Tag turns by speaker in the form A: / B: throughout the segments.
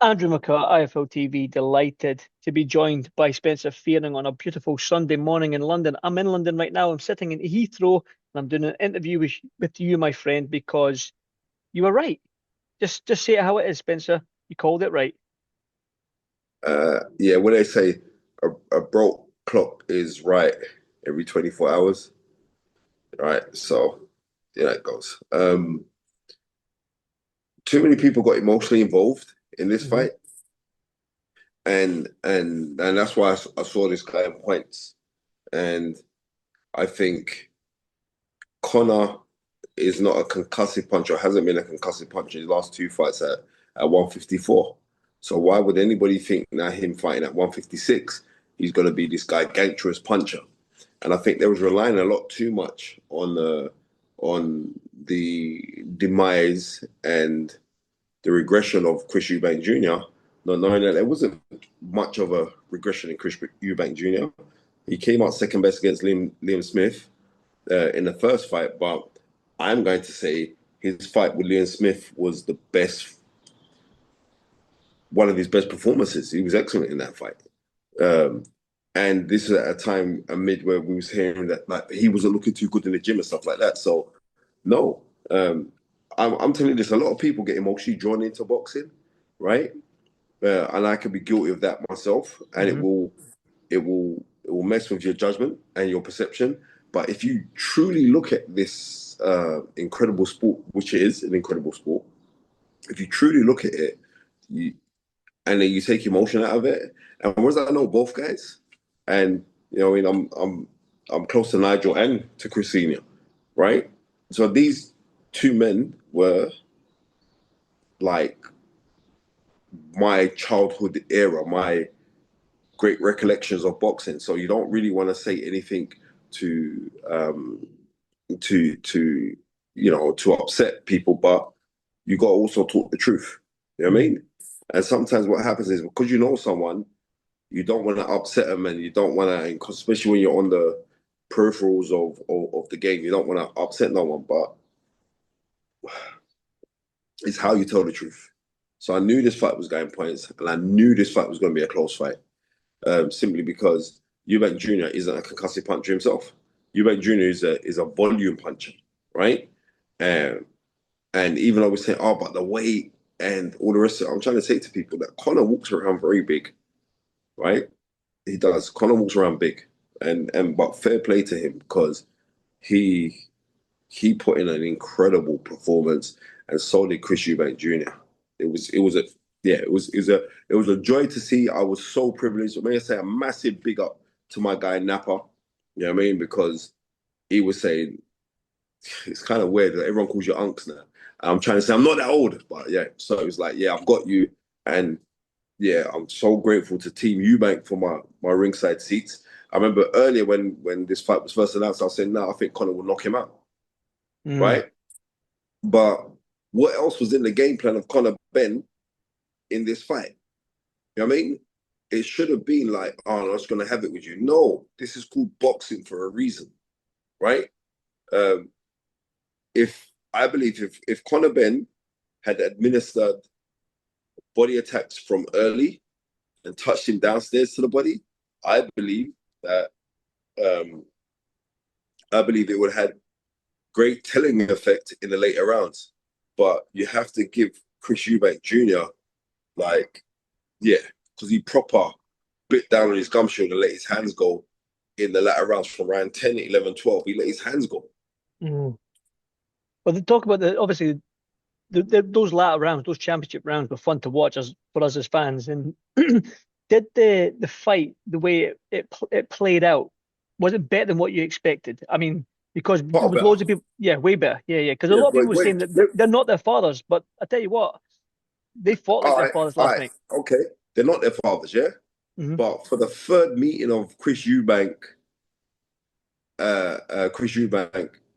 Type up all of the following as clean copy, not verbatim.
A: Andrew McCart, iFLTV, delighted to be joined by Spencer Fearon on a beautiful Sunday morning in London. I'm in London right now. I'm sitting in Heathrow and I'm doing an interview with you, my friend, because you were right. Just say it how it is, Spencer. You called it right.
B: Yeah, when they say a broke clock is right every 24 hours, right? So, yeah, that goes. Too many people got emotionally involved in this
A: Hmm.
B: fight, and that's why I saw this guy in points. And I think Conor is not a concussive puncher, hasn't been a concussive puncher in his last two fights at 154. So why would anybody think now him fighting at 156, he's going to be this gargantuous puncher? And I think they was relying a lot too much on the demise and the regression of Chris Eubank Jr., not knowing that there wasn't much of a regression in Chris Eubank Jr. He came out second best against Liam Smith in the first fight, but I'm going to say his fight with Liam Smith was the best, one of his best performances. He was excellent in that fight. Um, and this is at a time amid where we was hearing that like he wasn't looking too good in the gym and stuff like that. So no, I'm telling you this, a lot of people get emotionally drawn into boxing, right? And I could be guilty of that myself, and
A: Hmm.
B: it will mess with your judgment and your perception. But if you truly look at this incredible sport, which is an incredible sport, if you truly look at it, you, and then you take emotion out of it, and whereas I know both guys, and you know, I mean, I'm close to Nigel and to Chris Senior, right? So these two men were like my childhood era, my great recollections of boxing. So you don't really want to say anything to to to upset people, but you got to also talk the truth. You know what I
A: Hmm.
B: mean? And sometimes what happens is because you know someone, you don't want to upset them, and you don't want to, especially when you're on the peripherals of the game, you don't want to upset no one. But it's how you tell the truth. So I knew this fight was going points, and I knew this fight was going to be a close fight. Simply because Eubank Jr. isn't a concussive puncher himself. Eubank Jr. is a volume puncher, right? Um, and even though we're saying, oh, but the weight and all the rest of it, I'm trying to say to people that Conor walks around very big, right? He does. Conor walks around big, and but fair play to him because he he put in an incredible performance, and so did Chris Eubank Jr. It was a yeah, it was a joy to see. I was so privileged. May I say a massive big up to my guy Napa. You know what I mean? Because he was saying it's kind of weird that everyone calls you unks now. I'm trying to say I'm not that old, but yeah. So it was like, yeah, I've got you, and yeah, I'm so grateful to Team Eubank for my ringside seats. I remember earlier when this fight was first announced, I was saying, no, I think Conor will knock him out,
A: Mm.
B: right? But what else was in the game plan of Conor Benn in this fight? You know what I mean? It should have been like, oh, I'm just going to have it with you. No, this is called boxing for a reason, right? Um, if I believe if Conor Benn had administered body attacks from early and touched him downstairs to the body, I believe that um, I believe it would have had great telling effect in the later rounds. But you have to give Chris Eubank Jr. like, yeah, because he proper bit down on his gum shield and let his hands go in the latter rounds from round 10, 11, 12. He let his hands go.
A: Mm. Well, they talk about obviously those latter rounds, those championship rounds were fun to watch as for us as fans. And did the fight, the way it played out, was it better than what you expected? I mean, because there
B: Far
A: was
B: better.
A: loads of people, yeah, way better, yeah, yeah. Because a
B: Yeah,
A: lot of people
B: wait,
A: were
B: wait,
A: saying that
B: wait.
A: they're not their fathers, but I tell you what, they fought like their fathers
B: All
A: last
B: right,
A: night.
B: okay. They're not their fathers, yeah?
A: Hmm.
B: But for the third meeting of Chris Eubank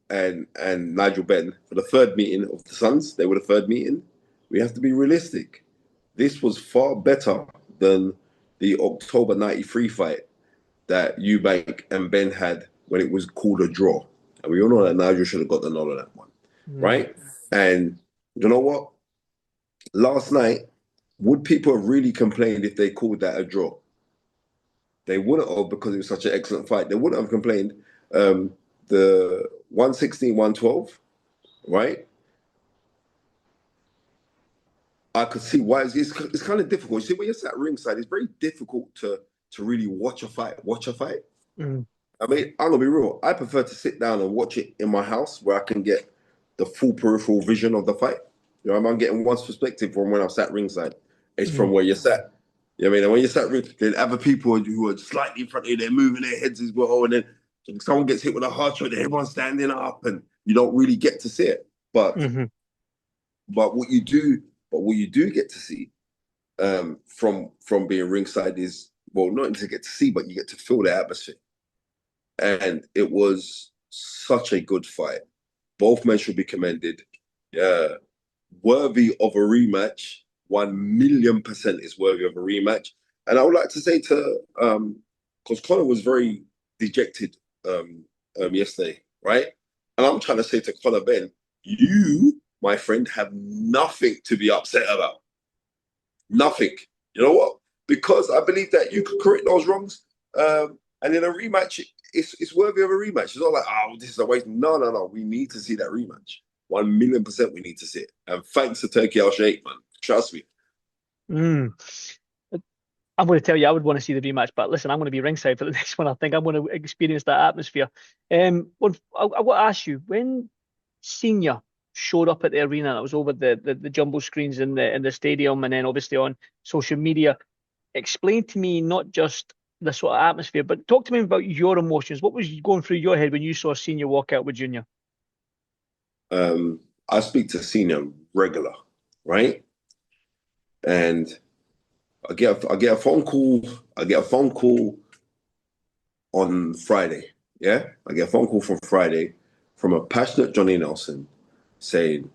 B: and Nigel Benn, for the third meeting of the Sons, they were the third meeting. We have to be realistic. This was far better than the October 93 fight that Eubank and Ben had when it was called a draw. And we all know that Nigel should have got the nod on that one,
A: Mm.
B: right? And you know what? Last night, would people have really complained if they called that a draw? They wouldn't have, because it was such an excellent fight. They wouldn't have complained. The 116, 112, right? I could see why it's kind of difficult. You see, when you're sat ringside, it's very difficult to really watch a fight.
A: Mm.
B: I mean, I'm gonna be real. I prefer to sit down and watch it in my house where I can get the full peripheral vision of the fight. You know, I'm getting one's perspective from when I'm sat ringside. It's from where you're sat. You know what I mean? And when you're sat ringside, then other people who are slightly in front of you, they're moving their heads as well. And then someone gets hit with a hard shot, and everyone's standing up, and you don't really get to see it. But what you do get to see from being ringside is, well, not to get to see, but you get to feel the atmosphere. And it was such a good fight. Both men should be commended. Yeah, worthy of a rematch. 1,000,000% is worthy of a rematch. And I would like to say because Conor was very dejected yesterday, right? And I'm trying to say to Conor Benn, you, my friend, have nothing to be upset about. Nothing. You know what? Because I believe that you could correct those wrongs. And in a rematch, it's worthy of a rematch. It's not like, oh, this is a waste. No. We need to see that rematch. 1,000,000% we need to see it. And thanks to Turkey Al Sheikh, man. Trust me.
A: I'm going to tell you, I would want to see the rematch, but listen, I'm going to be ringside for the next one. I think I'm going to experience that atmosphere. I want to ask you, when Senior showed up at the arena, and it was over the jumbo screens in the stadium, and then obviously on social media, explain to me not just the sort of atmosphere, but talk to me about your emotions. What was going through your head when you saw Senior walk out with Junior?
B: I speak to Senior regular, right? And I get a phone call. I get a phone call on Friday. Yeah, I get a phone call from Friday from a passionate Johnny Nelson saying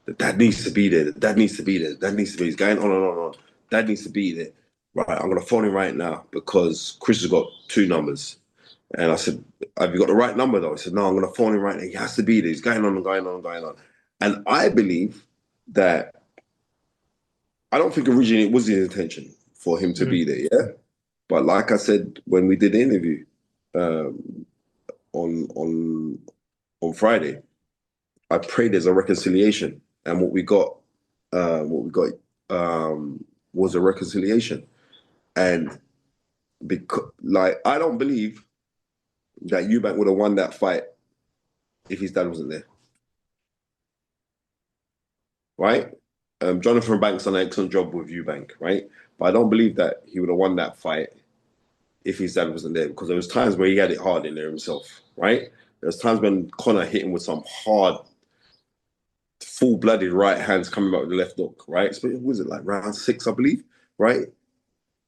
B: that Dad needs to be there. That Dad needs to be there. Dad needs to be. He's going on and on and on. Dad needs to be there. Right, I'm gonna phone him right now because Chris has got 2 numbers. And I said, have you got the right number though? He said, no, I'm gonna phone him right now. He has to be there. He's going on and going on and going on. And I believe that I don't think originally it was his intention for him to be there, yeah. But like I said when we did the interview on Friday, I prayed there's a reconciliation, and what we got was a reconciliation. And because, like, I don't believe that Eubank would have won that fight if his dad wasn't there, right? Jonathan Banks done an excellent job with Eubank, right? But I don't believe that he would have won that fight if his dad wasn't there, because there was times where he had it hard in there himself, right? There was times when Conor hit him with some hard, full-blooded right hands coming out with the left hook, right? So was it like round 6, I believe, right?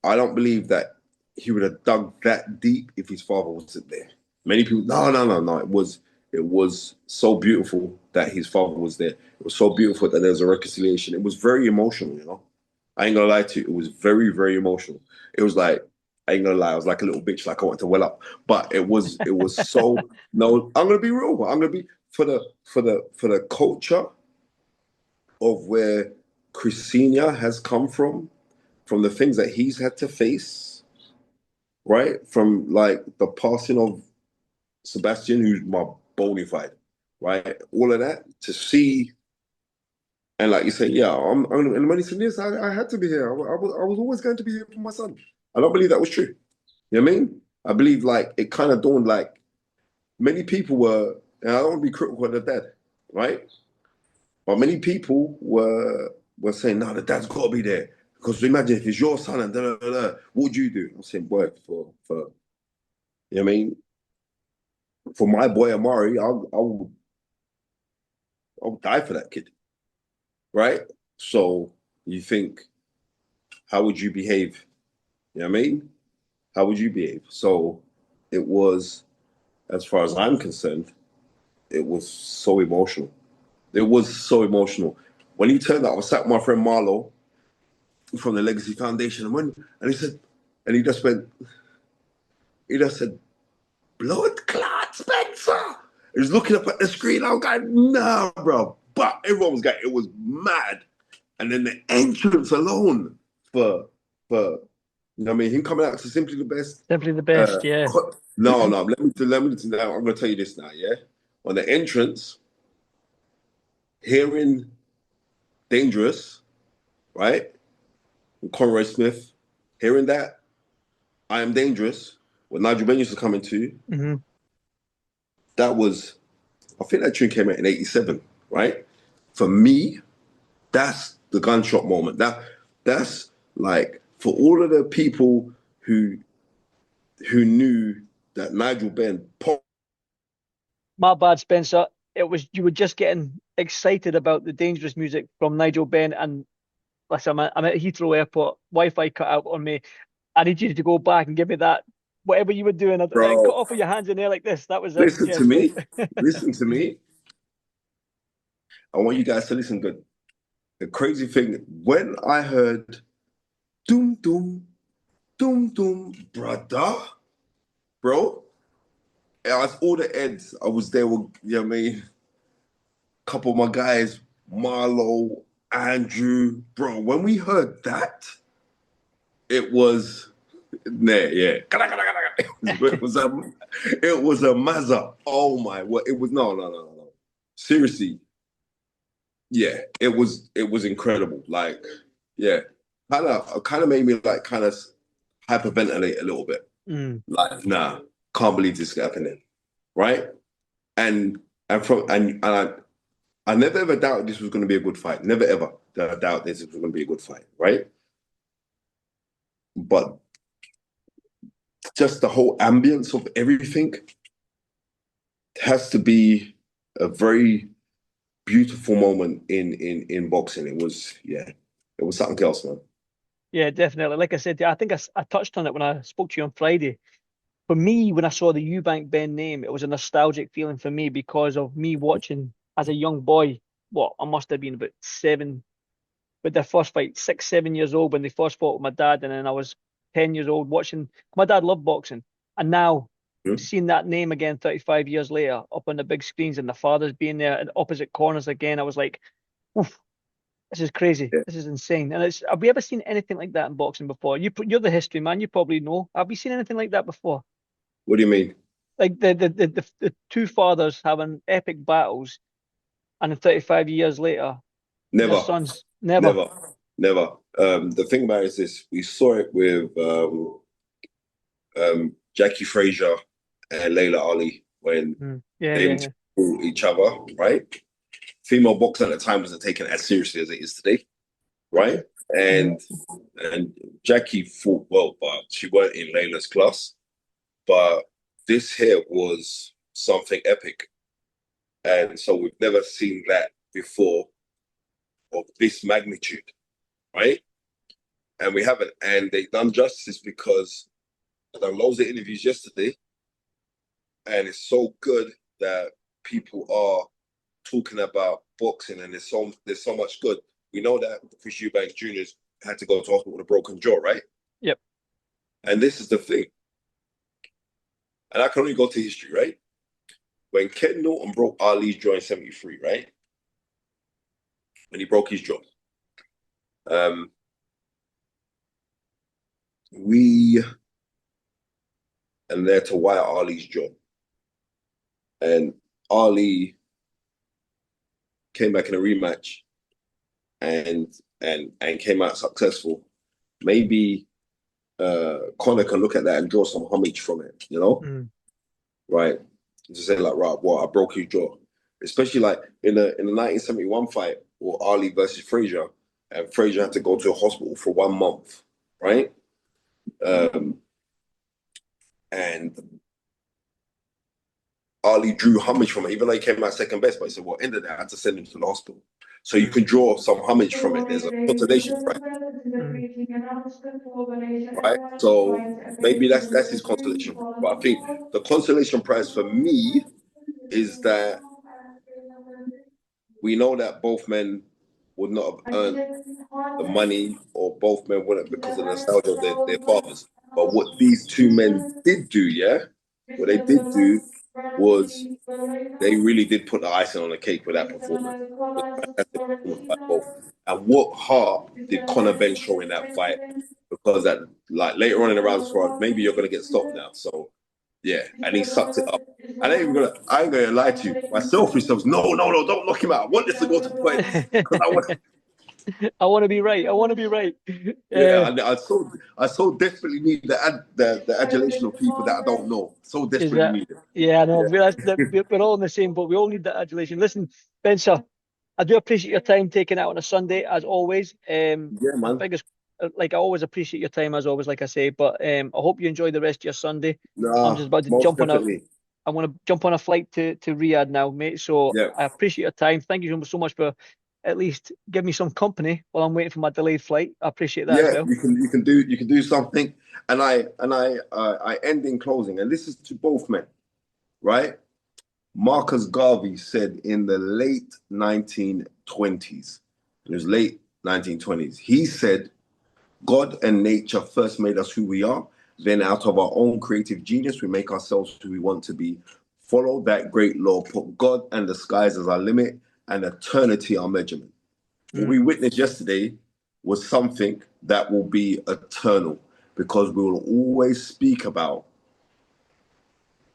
B: I don't believe that he would have dug that deep if his father wasn't there. Many people, no. It was so beautiful that his father was there. It was so beautiful that there was a reconciliation. It was very emotional, you know. I ain't gonna lie to you. It was very, very emotional. It was like, I ain't gonna lie, I was like a little bitch, like I wanted to well up. But it was so no, I'm gonna be real. I'm gonna be for the culture of where Chris Senior has come from the things that he's had to face, right? From like the passing of Sebastian, who's my bona fide, right? All of that to see, and like you say, yeah, and when he said this, I had to be here. I was always going to be here for my son. I don't believe that was true. You know what I mean? I believe like it kind of dawned like many people were, and I don't want to be critical of the dad, right? But many people were saying, no, the dad's got to be there. Because imagine if it's your son and what would you do? I'm saying, boy, for you know what I mean? For my boy Amari, I would die for that kid, right? So you think, how would you behave? You know what I mean? How would you behave? So it was, as far as I'm concerned, it was so emotional. It was so emotional. When he turned up, I was sat with my friend Marlo from the Legacy Foundation, and he said, and he just said, blood clot, Spencer. He was looking up at the screen. I was going, nah, bro. But everyone was going, it was mad. And then the entrance alone, for you know what I mean, him coming out to Simply the Best.
A: Simply the best, yeah.
B: No, let me now. I'm gonna tell you this now, yeah. On the entrance, hearing Dangerous, right? With Conroy Smith, hearing that, I Am Dangerous, what Nigel Benn used to come into, that was, I think that tune came out in 87, right? For me, that's the gunshot moment. That's like, for all of the people who knew that Nigel Benn pop.
A: My bad, Spencer. It was you were just getting excited about the dangerous music from Nigel Benn, and listen, I'm at Heathrow Airport. Wi-Fi cut out on me. I need you to go back and give me that whatever you were doing. Cut
B: Bro,
A: off with your hands in there like this. That was it.
B: listen to
A: Yes,
B: me. Listen to me. I want you guys to listen good. The crazy thing, when I heard doom doom doom doom brother, bro, I was all the eds. I was there with, you know what I mean, a couple of my guys, Marlo, Andrew, bro. When we heard that, it was yeah. It was a mazza. Oh my, what it was, no. Seriously, yeah, it was incredible. Like, yeah, kind of made me like kind of hyperventilate a little bit. Like, nah, can't believe this is happening, right? And I never ever doubted this was going to be a good fight. Never ever did I doubt this was going to be a good fight, right? But just the whole ambience of everything has to be a very beautiful moment in boxing. It was, yeah, it was something else, man.
A: Yeah, definitely. Like I said, I think I touched on it when I spoke to you on Friday. For me, when I saw the Eubank Ben name, it was a nostalgic feeling for me because of me watching as a young boy. What I must have been about 7, with their first fight, 6, 7 years old when they first fought with my dad, and then I was 10 years old watching. My dad loved boxing, and now
B: Hmm?
A: seeing that name again 35 years later up on the big screens and the fathers being there in opposite corners again, I was like, oof, this is crazy.
B: Yeah.
A: This is insane. And it's have we ever seen anything like that in boxing before? You're the history man. You probably know. Have we seen anything like that before?
B: What do you mean?
A: Like the two fathers having epic battles, and then 35 years later, their
B: Never,
A: sons never.
B: never, never. The thing about it is this: we saw it with Jackie Frazier and Layla Ali when
A: Yeah,
B: they
A: yeah,
B: fought each other, right? Female boxing at the time wasn't taken as seriously as it is today, right?
A: yeah.
B: And Jackie fought well, but she weren't in Layla's class. But this here was something epic, and so we've never seen that before of this magnitude, right? And we haven't, and they done justice because I've done loads of interviews yesterday, and it's so good that people are talking about boxing, and there's so much good. We know that Chris Eubank Jr. had to go to hospital with a broken jaw, right?
A: Yep.
B: And this is the thing, and I can only go to history, right? When Ken Norton broke Ali's jaw in '73, right? When he broke his jaw, um, we and there to wire Ali's jaw, and Ali came back in a rematch and came out successful. Maybe Conor can look at that and draw some homage from it, right? To say like, right, well, I broke his jaw, especially like in the 1971 fight or Ali versus Frazier, and Frazier had to go to a hospital for 1 month, right? And Ali drew homage from it, even though he came out second best, but he said, well, end of that, I had to send him to the hospital. So you can draw some homage from it. There's a consolation prize, right? So maybe that's his consolation prize. But I think the consolation prize for me is that we know that both men would not have earned the money, or both men wouldn't because of the nostalgia of their fathers. But what these two men did do, yeah, what they did do was They really did put the icing on the cake with that performance. It was a fantastic performance by both. And what heart did Conor Benn show in that fight? Because that, like, later on in the rounds for us, maybe you're gonna get stopped now. So yeah, and he sucked it up. I ain't gonna lie to you. My selfish self, no, don't knock him out. I want this to go to points. Because I want
A: I want to be right. I want to be right.
B: yeah, and I so desperately need the adulation of people that I don't know. So
A: Is
B: desperately
A: that?
B: need it.
A: Yeah, no,
B: Yeah.
A: we're all in the same boat. We all need that adulation. Listen, Spencer, I do appreciate your time taken out on a Sunday, as always.
B: Yeah,
A: And
B: man.
A: biggest, like I always appreciate your time, as always, like I say. But I hope you enjoy the rest of your Sunday. I'm
B: Nah,
A: just about to
B: most
A: jump on a,
B: definitely.
A: I want to jump on a flight to Riyadh now, mate. So
B: Yeah.
A: I appreciate your time. Thank you so much for at least giving me some company while I'm waiting for my delayed flight. I appreciate that as
B: Yeah,
A: well.
B: you can do something. And I end in closing, and this is to both men, right? Marcus Garvey said in the late 1920s, it was late 1920s, he said, God and nature first made us who we are. Then out of our own creative genius, we make ourselves who we want to be. Follow that great law, put God and the skies as our limit and eternity our measurement. What we witnessed yesterday was something that will be eternal because we will always speak about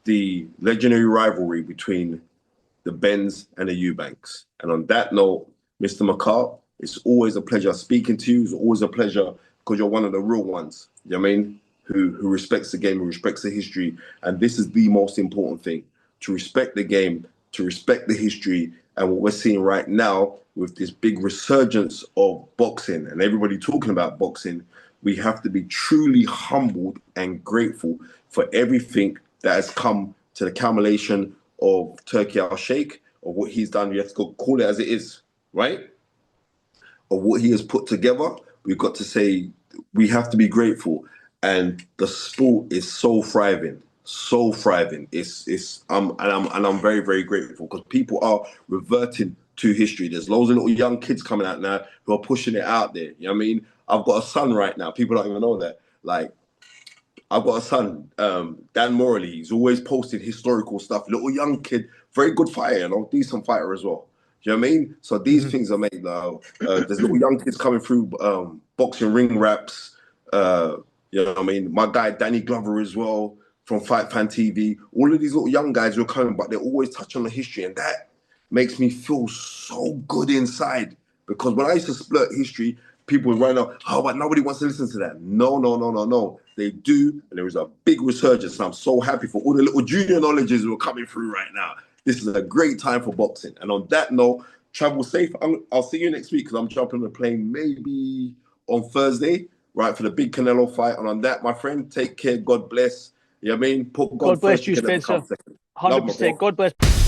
B: the legendary rivalry between the Benns and the Eubanks. And on that note, Mr. McCart, it's always a pleasure speaking to you. It's always a pleasure because you're one of the real ones, you know what I mean? Who respects the game, who respects the history. And this is the most important thing, to respect the game, to respect the history. And what we're seeing right now with this big resurgence of boxing and everybody talking about boxing, we have to be truly humbled and grateful for everything that has come to the accumulation of Turkey Al Sheikh, of what he's done. You have to call it as it is, right? Of what he has put together. We've got to say we have to be grateful. And the sport is so thriving, so thriving. I'm very, very grateful because people are reverting to history. There's loads of little young kids coming out now who are pushing it out there. You know what I mean? I've got a son right now. People don't even know that. Like, I've got a son, Dan Morley. He's always posted historical stuff. Little young kid, very good fighter, decent fighter as well. Do you know what I mean? So these things are made now. There's little young kids coming through boxing ring raps. You know what I mean? My guy Danny Glover as well from Fight Fan TV. All of these little young guys who are coming, but they always touch on the history, and that makes me feel so good inside. Because when I used to splurt history, people would run out, oh, but nobody wants to listen to that. No. They do, and there is a big resurgence. And I'm so happy for all the little junior knowledges who are coming through right now. This is a great time for boxing. And on that note, travel safe. I'll see you next week because I'm jumping on a plane maybe on Thursday, right, for the big Canelo fight. And on that, my friend, take care. God bless. You know what I mean? Put God
A: God bless
B: first. You
A: you,
B: can never come
A: Spencer.
B: second. Love, my
A: 100%.
B: bro.
A: God bless.